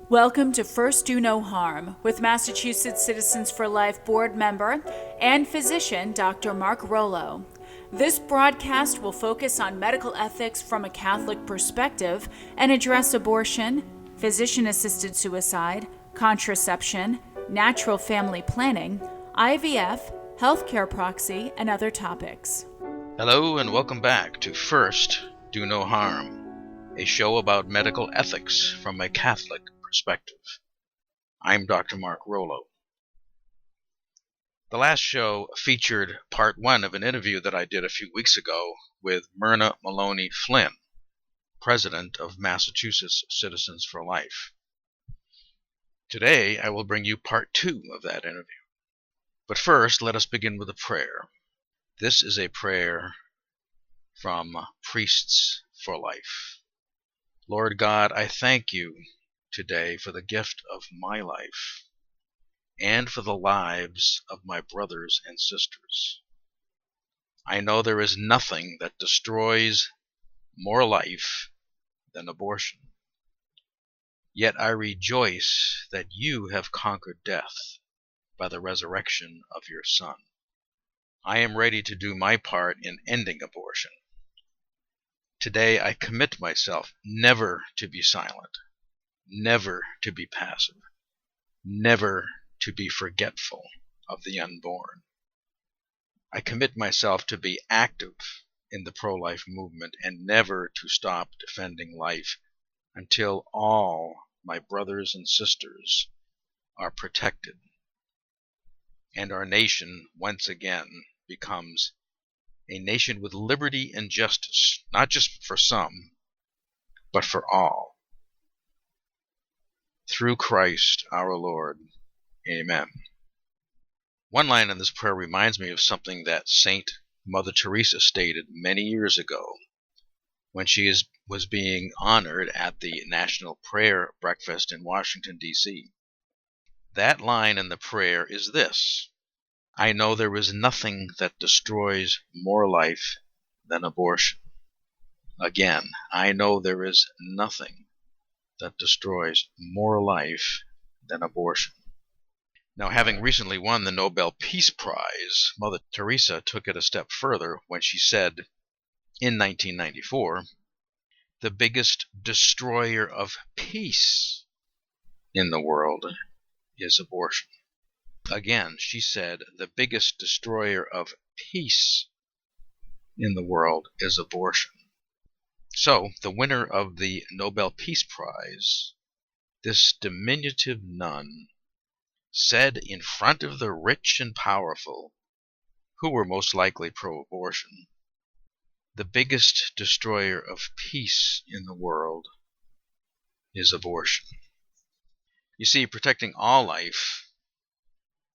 Welcome to First Do No Harm with Massachusetts Citizens for Life board member and physician Dr. Mark Rollo. This broadcast will focus on medical ethics from a Catholic perspective and address abortion, physician-assisted suicide, contraception, natural family planning, IVF, healthcare proxy, and other topics. Hello and welcome back to First Do No Harm, a show about medical ethics from a Catholic perspective. I'm Dr. Mark Rollo. The last show featured part one of an interview that I did a few weeks ago with Myrna Flynn, president of Massachusetts Citizens for Life. Today I will bring you part two of that interview. But first, let us begin with a prayer. This is a prayer from Priests for Life. Lord God, I thank you today for the gift of my life and for the lives of my brothers and sisters. I know there is nothing that destroys more life than abortion. Yet I rejoice that you have conquered death by the resurrection of your Son. I am ready to do my part in ending abortion. Today I commit myself never to be silent, never to be passive, never to be forgetful of the unborn. I commit myself to be active in the pro-life movement and never to stop defending life until all my brothers and sisters are protected and our nation once again becomes a nation with liberty and justice, not just for some, but for all. Through Christ our Lord. Amen. One line in this prayer reminds me of something that Saint Mother Teresa stated many years ago when she was being honored at the National Prayer Breakfast in Washington, D.C. That line in the prayer is this: I know there is nothing that destroys more life than abortion. Again, I know there is nothing that destroys more life than abortion. Now, having recently won the Nobel Peace Prize, Mother Teresa took it a step further when she said, in 1994, the biggest destroyer of peace in the world is abortion. Again, she said, the biggest destroyer of peace in the world is abortion. So, the winner of the Nobel Peace Prize, this diminutive nun, said in front of the rich and powerful, who were most likely pro-abortion, the biggest destroyer of peace in the world is abortion. You see, protecting all life,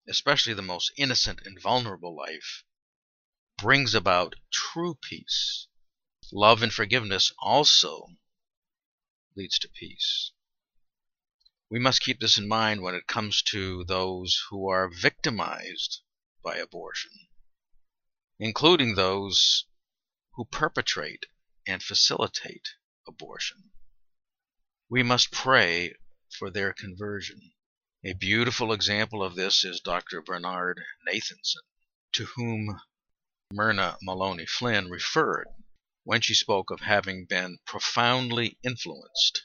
especially the most innocent and vulnerable life, brings about true peace. Love and forgiveness also leads to peace. We must keep this in mind when it comes to those who are victimized by abortion, including those who perpetrate and facilitate abortion. We must pray for their conversion. A beautiful example of this is Dr. Bernard Nathanson, to whom Myrna Flynn referred when she spoke of having been profoundly influenced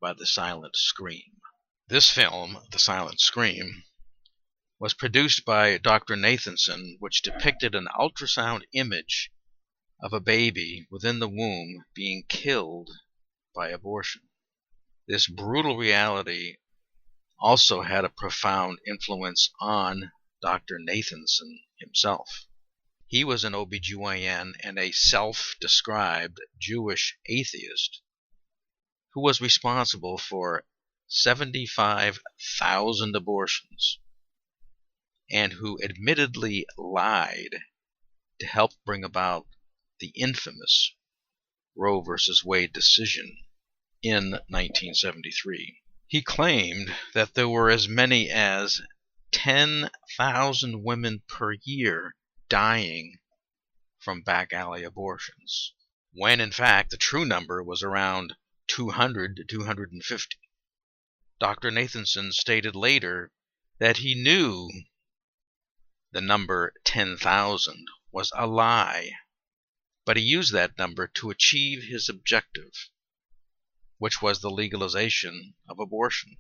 by The Silent Scream. This film, The Silent Scream, was produced by Dr. Nathanson, which depicted an ultrasound image of a baby within the womb being killed by abortion. This brutal reality also had a profound influence on Dr. Nathanson himself. He was an OBGYN and a self-described Jewish atheist who was responsible for 75,000 abortions and who admittedly lied to help bring about the infamous Roe v. Wade decision in 1973. He claimed that there were as many as 10,000 women per year dying from back alley abortions, when in fact the true number was around 200 to 250. Dr. Nathanson stated later that he knew the number 10,000 was a lie, but he used that number to achieve his objective, which was the legalization of abortion.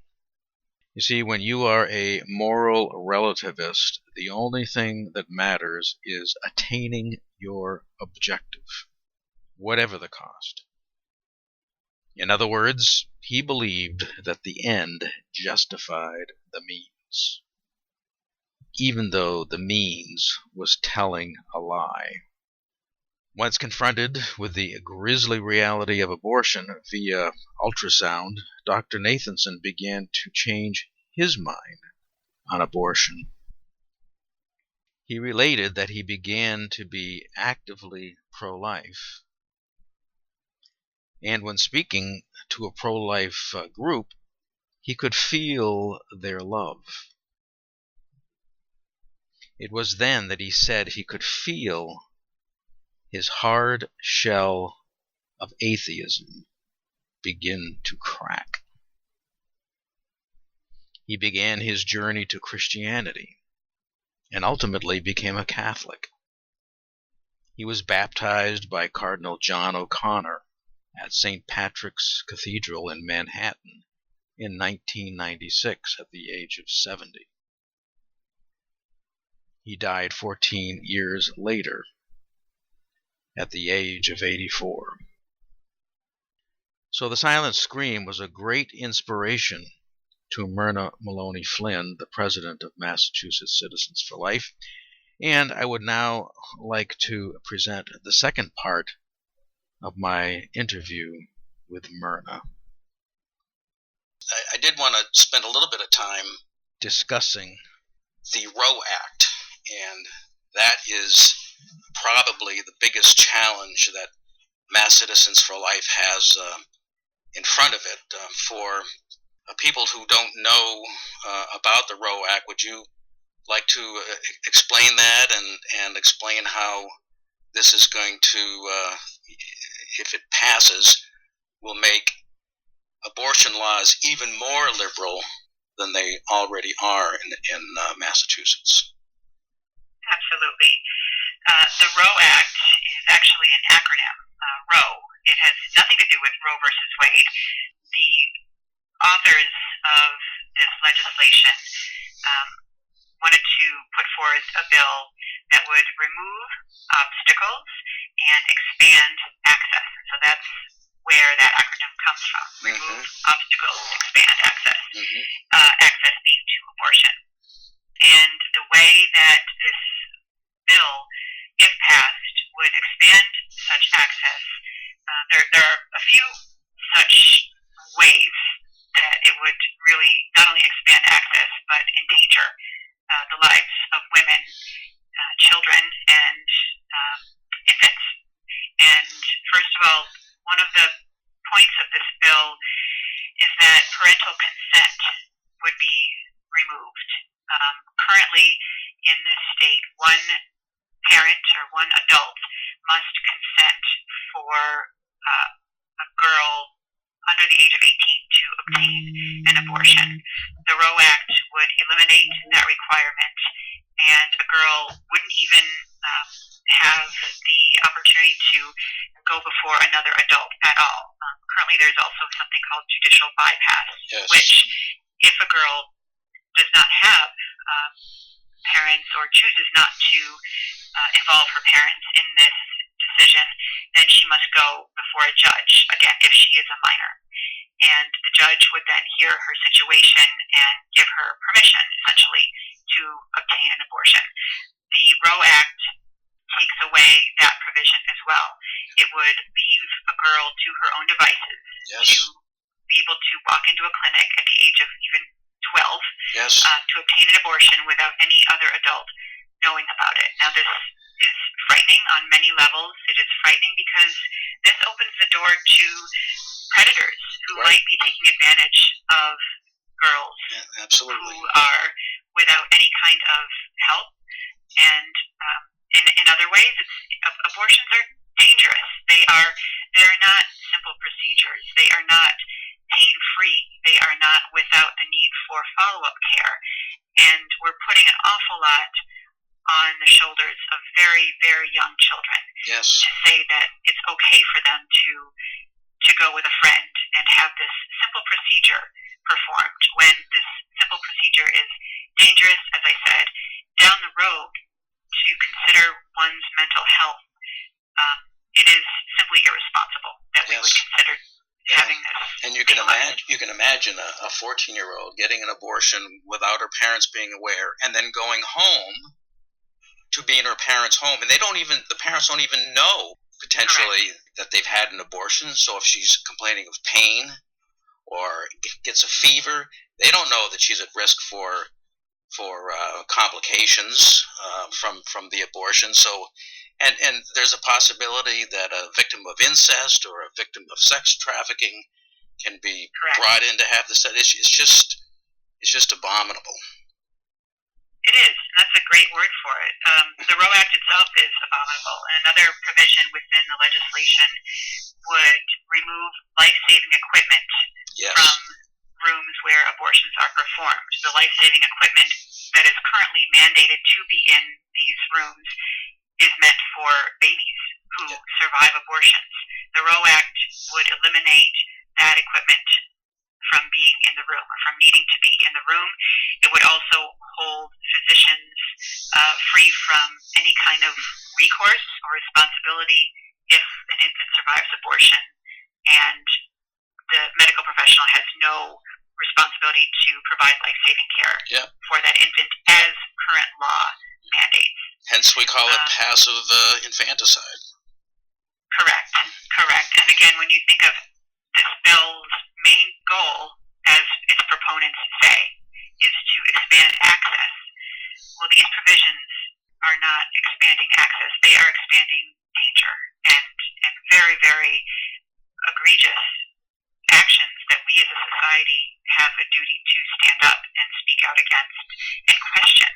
You see, when you are a moral relativist, the only thing that matters is attaining your objective, whatever the cost. In other words, he believed that the end justified the means, even though the means was telling a lie. Once confronted with the grisly reality of abortion via ultrasound, Dr. Nathanson began to change his mind on abortion. He related that he began to be actively pro-life. And when speaking to a pro-life group, he could feel their love. It was then that he said he could feel his hard shell of atheism begin to crack. He began his journey to Christianity and ultimately became a Catholic. He was baptized by Cardinal John O'Connor at St. Patrick's Cathedral in Manhattan in 1996 at the age of 70. He died 14 years later at the age of 84. So the silent scream was a great inspiration to Myrna Maloney Flynn, the president of Massachusetts Citizens for Life. And I would now like to present the second part of my interview with Myrna. I did want to spend a little bit of time discussing the Roe Act, and that is probably the biggest challenge that Mass Citizens for Life has in front of it. For people who don't know about the Roe Act, would you like to explain that and explain how this is going to, if it passes, will make abortion laws even more liberal than they already are in Massachusetts? Absolutely. The Roe Act is actually an acronym, Roe. It has nothing to do with Roe versus Wade. The authors of this legislation wanted to put forth a bill that would remove obstacles and expand access. So that's where that acronym comes from. Remove obstacles, expand access. Access being to abortion. And the way that this bill, if passed, would expand such access, there are a few such ways that it would really not only expand access, but endanger the lives of women, children, and infants. And first of all, one of the points of this bill is that parental consent would be removed. Currently, in this state, one parent or one adult must consent for a girl under the age of 18 to obtain an abortion. The Roe Act would eliminate that requirement, and a girl wouldn't even have the opportunity to go before another adult at all. Currently, there's also something called Judicial Bypass, yes, which, if a girl does not have parents or chooses not to involve her parents in this decision, then she must go before a judge, again, if she is a minor. And the judge would then hear her situation and give her permission, essentially, to obtain an abortion. The Roe Act takes away that provision as well. It would leave a girl to her own devices, yes, to be able to walk into a clinic at the age of even 12, yes, to obtain an abortion without any other adult knowing about it. Now, this is frightening on many levels. It is frightening because this opens the door to predators who might be taking advantage of girls, who are without any kind of help. And in other ways, abortions are dangerous. They're not simple procedures. They are not pain-free. They are not without about the need for follow-up care. And we're putting an awful lot on the shoulders of very, very young children Yes. to say that it's okay for them to go with a friend and have this simple procedure performed when this simple procedure is dangerous, as I said, down the road to consider one's mental health. It is simply irresponsible that we would consider having this. And you can imagine a 14-year-old getting an abortion without her parents being aware, and then going home to be in her parents' home, and the parents don't even know potentially that they've had an abortion. So if she's complaining of pain or gets a fever, they don't know that she's at risk for complications from the abortion. So, and there's a possibility that a victim of incest or a victim of sex trafficking can be brought in to have this. It's just abominable. It is. That's a great word for it. The Roe Act itself is abominable. And another provision within the legislation would remove life-saving equipment from rooms where abortions are performed. The life-saving equipment that is currently mandated to be in these rooms is meant for babies who survive abortions. The Roe Act would eliminate that equipment from being in the room or from needing to be in the room. It would also hold physicians free from any kind of recourse or responsibility if an infant survives abortion, and the medical professional has no responsibility to provide life-saving care for that infant as current law mandates. Hence we call it passive infanticide. Correct. And again, when you think of this bill's main goal, as its proponents say, is to expand access. Well, these provisions are not expanding access. They are expanding danger and very, very egregious actions that we as a society have a duty to stand up and speak out against and question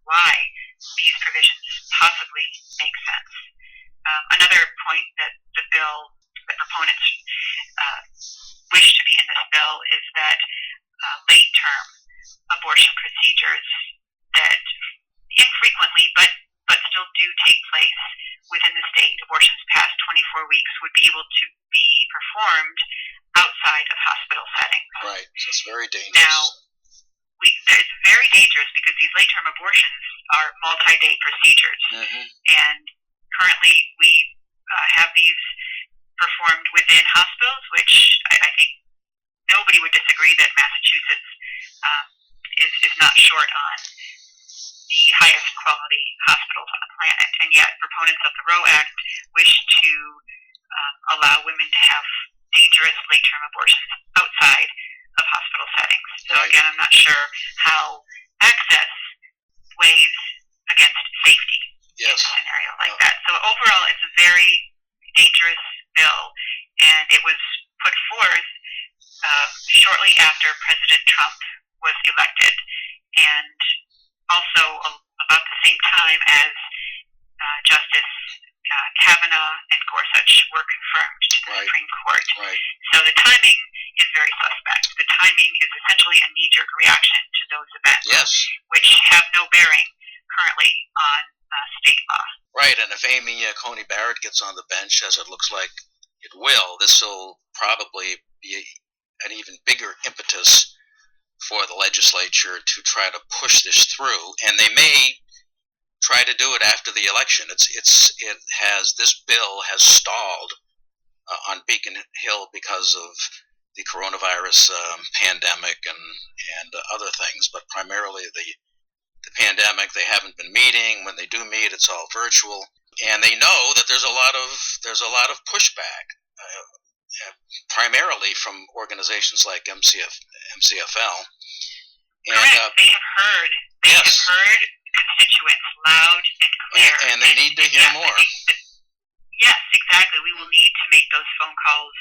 why these provisions possibly make sense. Another point that the proponents wish to be in this bill is that late-term abortion procedures that infrequently but still do take place within the state, abortions past 24 weeks, would be able to be performed outside of hospital settings. Right, so it's very dangerous. Now, it's very dangerous because these late-term abortions are multi-day procedures, and currently we have these performed within hospitals, which I think nobody would disagree that Massachusetts is not short on the highest quality hospitals on the planet, and yet proponents of the Roe Act wish to allow women to have dangerous late-term abortions outside of hospital settings. So again, I'm not sure how access weighs against safety in a scenario like that. So overall, it's a very dangerous bill, and it was put forth shortly after President Trump was elected, and also about the same time as Justice Kavanaugh and Gorsuch were confirmed to the Supreme Court. So the timing is very suspect. The timing is essentially a knee-jerk reaction to those events, which have no bearing currently on state law. Right, and if Amy Coney Barrett gets on the bench, as it looks like it will, this will probably be an even bigger impetus for the legislature to try to push this through, and they may try to do it after the election. This bill has stalled on Beacon Hill because of the coronavirus pandemic and other things, but primarily the pandemic. They haven't been meeting. When they do meet, it's all virtual, and they know that there's a lot of pushback, primarily from organizations like MCFL. And, correct. They have heard constituents loud and clear, and they need to hear more. Yes, exactly. We will need to make those phone calls.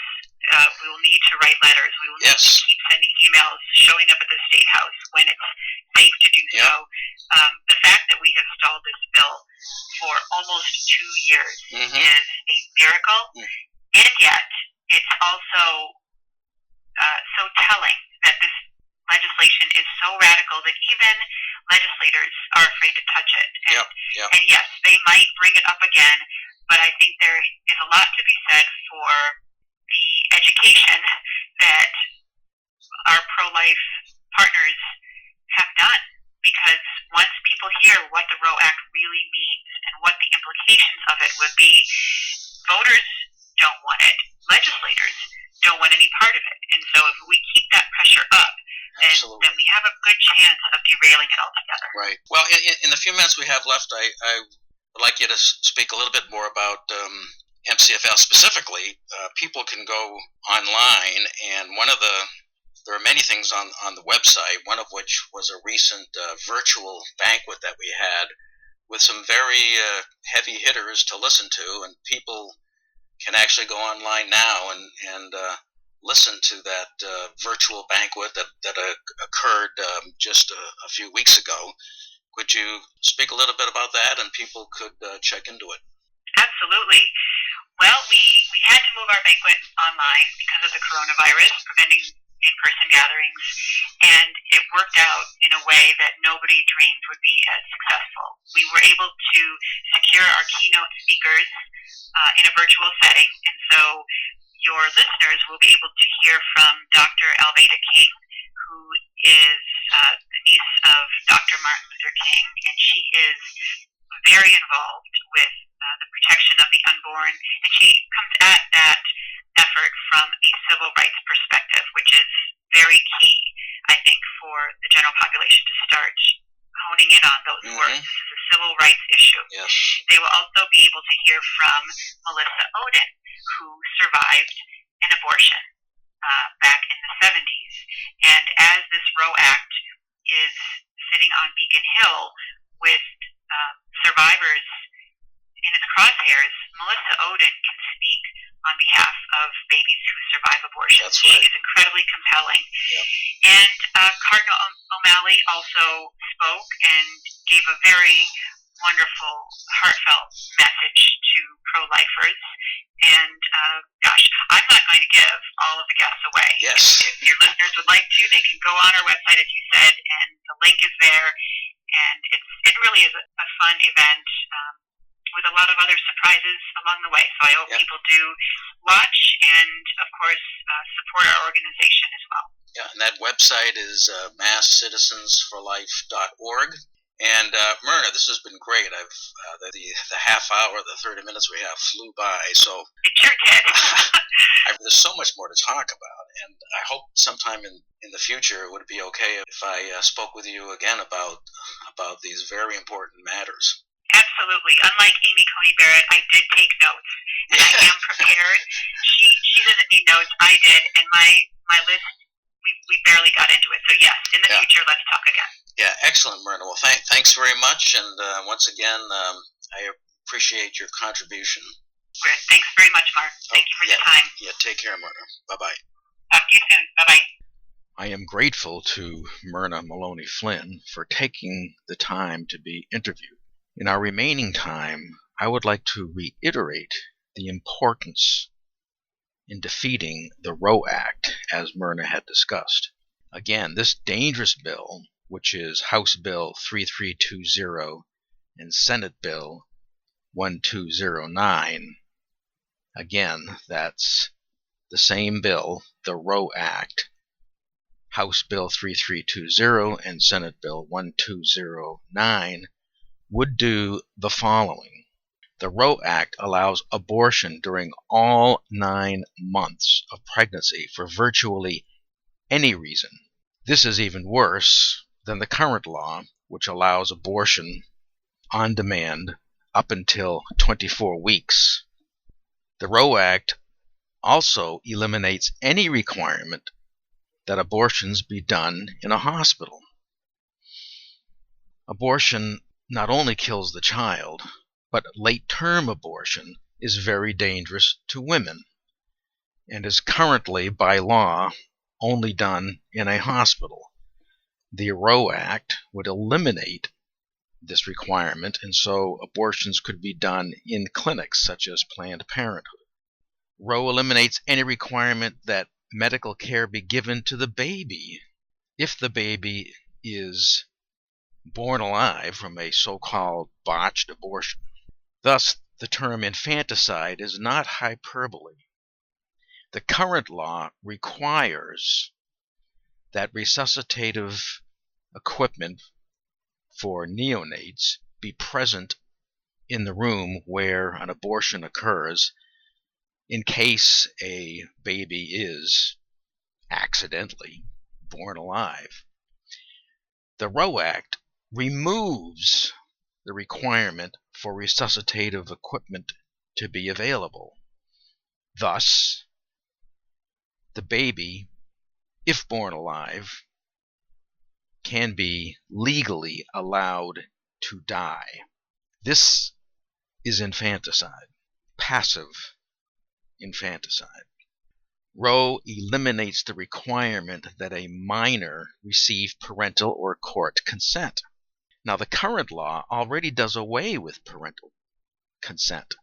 We will need to write letters. We will need to keep sending emails, showing up at the State House when it's safe to do so. The fact that we have stalled this bill for almost 2 years is a miracle, and yet it's also so telling that this critical that even legislators are afraid to touch it. Yep. And yes, they might bring it up again, but I think there is a lot to be said for the education that our pro-life partners have done. Because once people hear what the Roe Act really means and what the implications of it would be, voters don't want it. Legislators don't want any part of it. And so if we keep that pressure up, then we have a good chance of derailing it altogether. Right. Well, in the few minutes we have left, I would like you to speak a little bit more about MCFL specifically. People can go online, and there are many things on the website, one of which was a recent virtual banquet that we had with some very heavy hitters to listen to, and people can actually go online now and listen to that virtual banquet that occurred just a few weeks ago. Could you speak a little bit about that, and people could check into it? Absolutely. Well, we had to move our banquet online because of the coronavirus, preventing in-person gatherings, and it worked out in a way that nobody dreamed would be as successful. We were able to secure our keynote speakers in a virtual setting, and so your listeners will be able to hear from Dr. Alveda King, who is the niece of Dr. Martin Luther King, and she is very involved with the protection of the unborn, and she comes at that effort from a civil rights perspective, which is very key, I think, for the general population to start honing in on those words. This is a civil rights issue. Yes. They will also be able to hear from Melissa Oden, who survived an abortion back in the 70s. And as this Roe Act is sitting on Beacon Hill with survivors in its crosshairs, Melissa Oden can speak on behalf of babies who survive abortion. That's right. She is incredibly compelling. Yep. And Cardinal O'Malley also spoke and gave a very wonderful, heartfelt message to pro-lifers. And gosh, I'm not going to give all of the guests away. Yes. If your listeners would like to, they can go on our website, as you said, and the link is there. And it really is a fun event with a lot of other surprises along the way. So I hope people do watch and, of course, support our organization as well. Yeah, and that website is masscitizensforlife.org. And Myrna, this has been great. The half hour, the 30 minutes we have flew by. So it sure did. There's so much more to talk about, and I hope sometime in the future it would be okay if I spoke with you again about these very important matters. Absolutely. Unlike Amy Coney Barrett, I did take notes, and I am prepared. She doesn't need notes. I did, and my list, we barely got into it. So yes, in the future, let's talk again. Yeah, excellent, Myrna. Well, thanks very much, and once again, I appreciate your contribution. Great. Thanks very much, Mark. Thank you for your time. Yeah, take care, Myrna. Bye-bye. Talk to you soon. Bye-bye. I am grateful to Myrna Maloney Flynn for taking the time to be interviewed. In our remaining time, I would like to reiterate the importance in defeating the Roe Act, as Myrna had discussed. Again, this dangerous bill, which is House Bill 3320 and Senate Bill 1209, again, that's the same bill, the Roe Act, House Bill 3320 and Senate Bill 1209, would do the following. The Roe Act allows abortion during all 9 months of pregnancy for virtually any reason. This is even worse than the current law, which allows abortion on demand up until 24 weeks. The Roe Act also eliminates any requirement that abortions be done in a hospital. Abortion not only kills the child, but late-term abortion is very dangerous to women and is currently, by law, only done in a hospital. The Roe Act would eliminate this requirement, and so abortions could be done in clinics such as Planned Parenthood. Roe eliminates any requirement that medical care be given to the baby if the baby is born alive from a so-called botched abortion. Thus, the term infanticide is not hyperbole. The current law requires that resuscitative equipment for neonates be present in the room where an abortion occurs in case a baby is accidentally born alive. The Roe Act removes the requirement for resuscitative equipment to be available. Thus, the baby, if born alive, can be legally allowed to die. This is infanticide, passive infanticide. Roe eliminates the requirement that a minor receive parental or court consent. Now, the current law already does away with parental consent.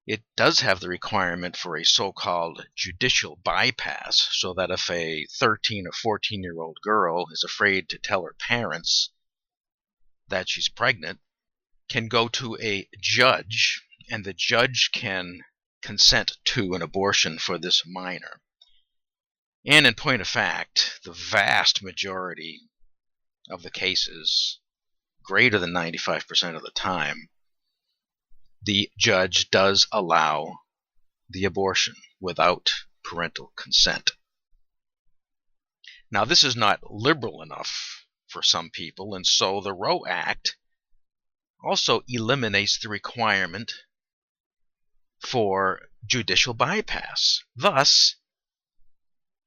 It does have the requirement for a so-called judicial bypass, so that if a 13 or 14-year-old girl is afraid to tell her parents that she's pregnant, can go to a judge, and the judge can consent to an abortion for this minor. And in point of fact, the vast majority of the cases, greater than 95% of the time, the judge does allow the abortion without parental consent. Now, this is not liberal enough for some people, and so the Roe Act also eliminates the requirement for judicial bypass. Thus,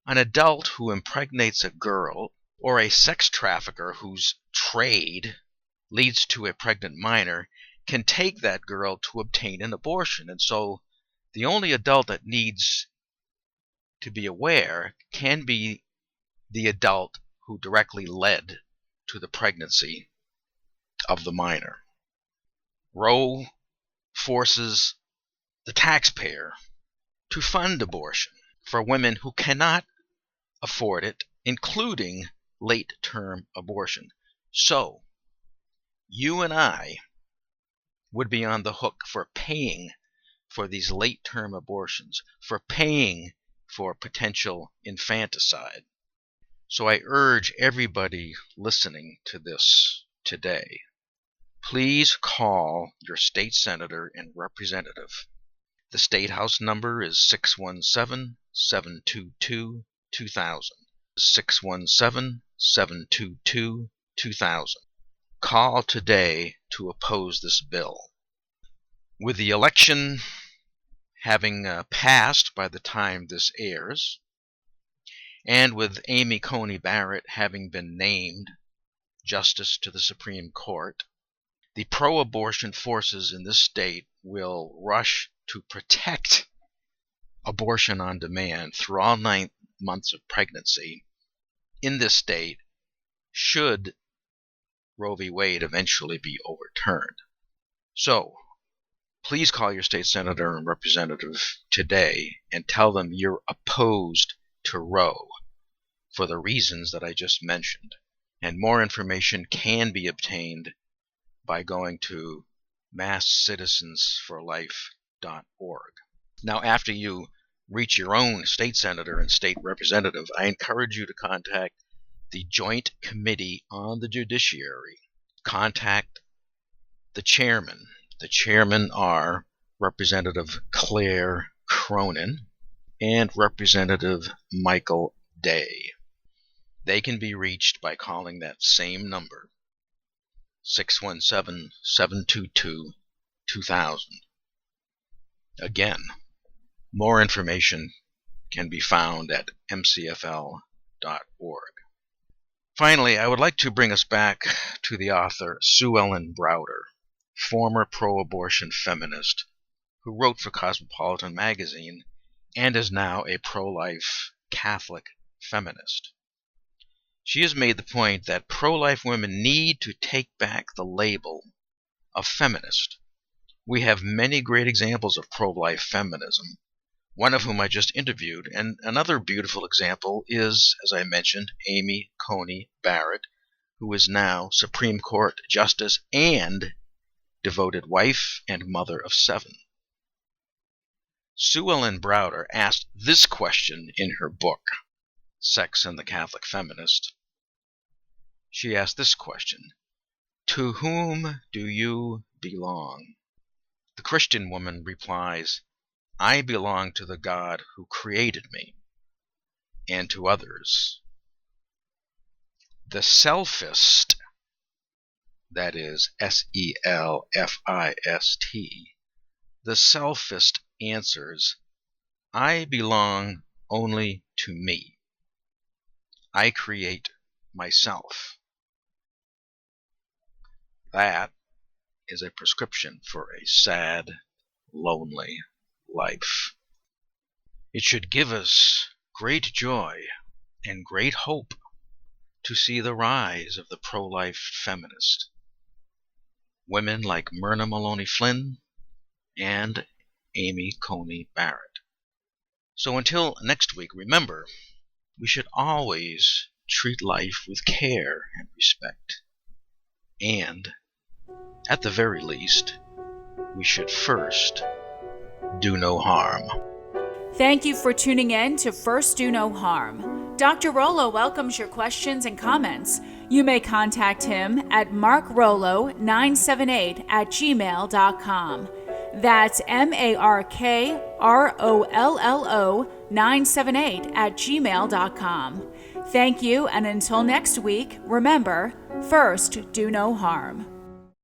an adult who impregnates a girl or a sex trafficker whose trade leads to a pregnant minor can take that girl to obtain an abortion. And so the only adult that needs to be aware can be the adult who directly led to the pregnancy of the minor. Roe forces the taxpayer to fund abortion for women who cannot afford it, including late-term abortion. So, you and I would be on the hook for paying for these late-term abortions, for paying for potential infanticide. So I urge everybody listening to this today, please call your state senator and representative. The State House number is 617-722-2000. 617-722-2000. Call today to oppose this bill. With the election having passed by the time this airs, and with Amy Coney Barrett having been named Justice to the Supreme Court, the pro-abortion forces in this state will rush to protect abortion on demand through all 9 months of pregnancy in this state should Roe v. Wade eventually be overturned. So, please call your state senator and representative today and tell them you're opposed to Roe for the reasons that I just mentioned. And more information can be obtained by going to masscitizensforlife.org. Now, after you reach your own state senator and state representative, I encourage you to contact the Joint Committee on the Judiciary. Contact the chairman. The chairmen are Representative Claire Cronin and Representative Michael Day. They can be reached by calling that same number, 617-722-2000. Again, more information can be found at mcfl.org. Finally, I would like to bring us back to the author Sue Ellen Browder, former pro-abortion feminist who wrote for Cosmopolitan magazine and is now a pro-life Catholic feminist. She has made the point that pro-life women need to take back the label of feminist. We have many great examples of pro-life feminism. one of whom I just interviewed. And another beautiful example is, as I mentioned, Amy Coney Barrett, who is now Supreme Court Justice and devoted wife and mother of 7. Sue Ellen Browder asked this question in her book, Sex and the Catholic Feminist. She asked this question: to whom do you belong? The Christian woman replies, I belong to the God who created me and to others. The selfist, that is S-E-L-F-I-S-T, the selfist answers, I belong only to me. I create myself. That is a prescription for a sad, lonely life. It should give us great joy and great hope to see the rise of the pro-life feminist. Women like Myrna Flynn and Amy Coney Barrett. So until next week, remember, we should always treat life with care and respect. And, at the very least, we should first do no harm. Thank you for tuning in to First Do No Harm. Dr. Rollo welcomes your questions and comments. You may contact him at markrollo978@gmail.com. That's MARKROLLO978@gmail.com. Thank you, and until next week, remember, first do no harm.